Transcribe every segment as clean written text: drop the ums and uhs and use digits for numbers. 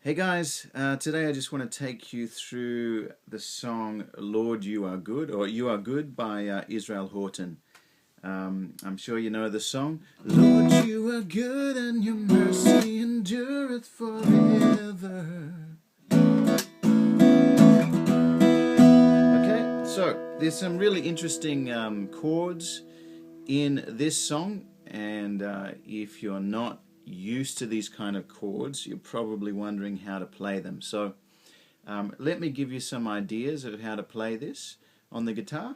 Hey guys, today I just want to take you through the song Lord You Are Good, or You Are Good by Israel Houghton. I'm sure you know the song. Lord, you are good and your mercy endureth forever. Okay, so there's some really interesting chords in this song, and if you're not used to these kind of chords, you're probably wondering how to play them. So let me give you some ideas of how to play this on the guitar.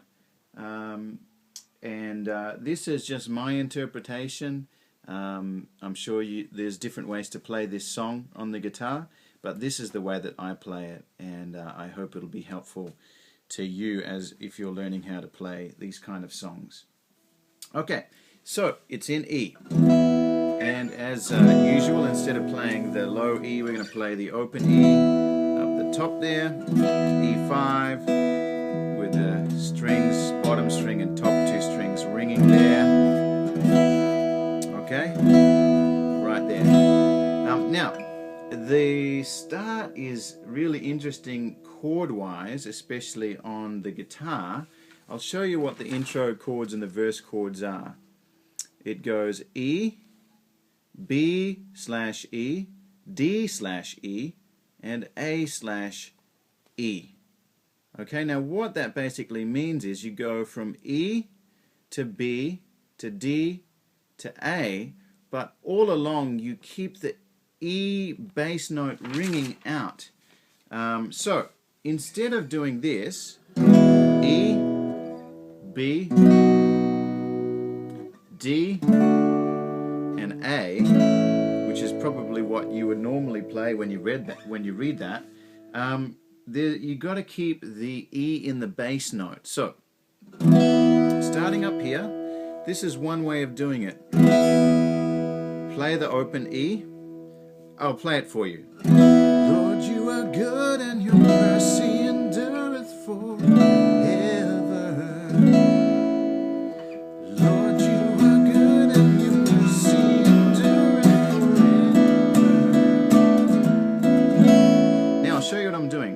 This is just my interpretation. I'm sure there's different ways to play this song on the guitar, but this is the way that I play it, and I hope it'll be helpful to you as if you're learning how to play these kind of songs. Okay, so it's in E. And as usual, instead of playing the low E, we're going to play the open E up the top there, E5, with the strings, bottom string and top two strings ringing there. Okay, right there. Now, the start is really interesting chord-wise, especially on the guitar. I'll show you what the intro chords and the verse chords are. It goes E, B/E, D/E, and A/E. Okay, now what that basically means is you go from E to B to D to A, but all along you keep the E bass note ringing out. So instead of doing this, E, B, D, and A, which is probably what you would normally play when you read that, you got to keep the E in the bass note. So, starting up here, this is one way of doing it. Play the open E. I'll play it for you. Lord, you are good and your mercy endureth forever.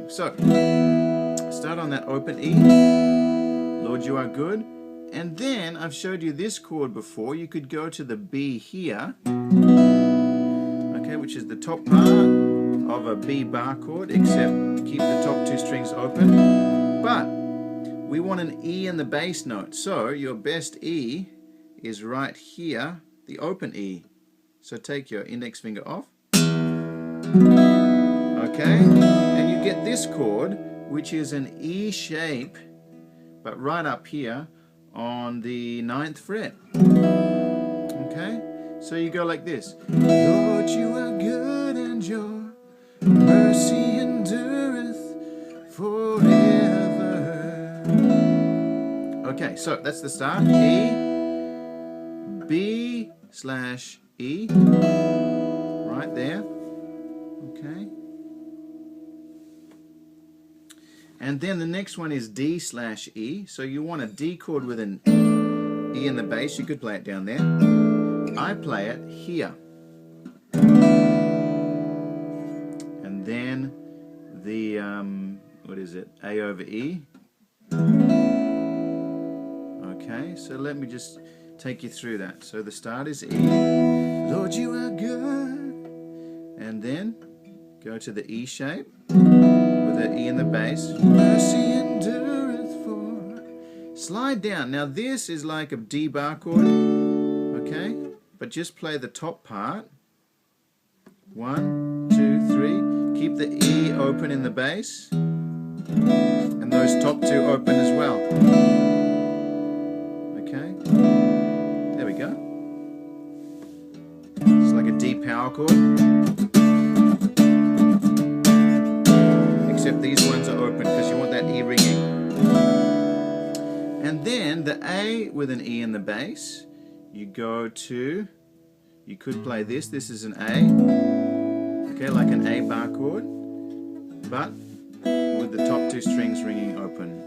So, start on that open E, Lord you are good, and then I've showed you this chord before. You could go to the B here, okay, which is the top part of a B bar chord, except keep the top two strings open, but we want an E in the bass note, so your best E is right here, the open E. So take your index finger off, okay, and you get this chord, which is an E shape, but right up here on the 9th fret. Okay, so you go like this. Lord, you are good and your mercy endureth forever. Okay, so that's the start. E, B/E, right there. Okay. And then the next one is D/E. So you want a D chord with an E in the bass. You could play it down there. I play it here. And then the, what is it? A over E. Okay, so let me just take you through that. So the start is E. Lord, you are good. And then go to the E shape. The E in the bass, mercy endureth for. Slide down. Now this is like a D bar chord, okay? But just play the top part. 1, 2, 3. Keep the E open in the bass, and those top two open as well. Okay. There we go. It's like a D power chord. Except these ones are open because you want that E ringing. And then the A with an E in the bass, you go to, you could play this. This is an A, okay, like an A bar chord, but with the top two strings ringing open.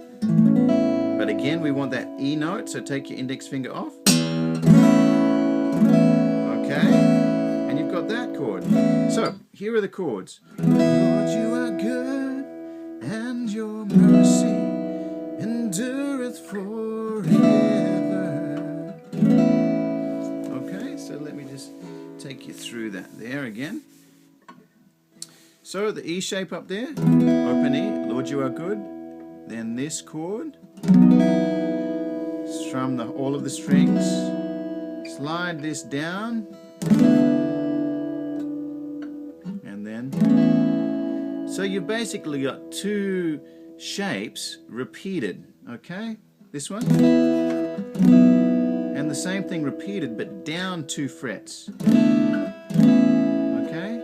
But again, we want that E note, so take your index finger off. Okay, and you've got that chord. So, here are the chords. Lord, you are good, and your mercy endureth forever. Okay, so let me just take you through that there again. So, the E shape up there, open E, Lord, you are good. Then this chord, strum all of the strings, slide this down, and then, so you've basically got two shapes repeated, okay? This one, and the same thing repeated, but down 2 frets, okay?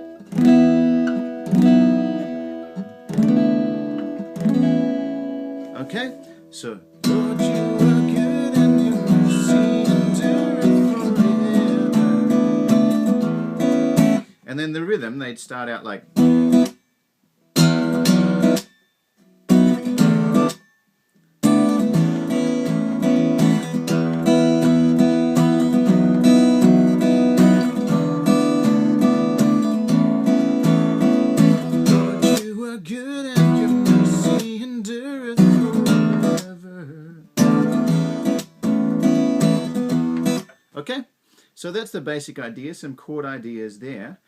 Okay, so Lord, you are good and your mercy endureth forever. And then the rhythm, they'd start out like. Lord, you are good and your mercy endureth forever. Okay, so that's the basic idea, some chord ideas there.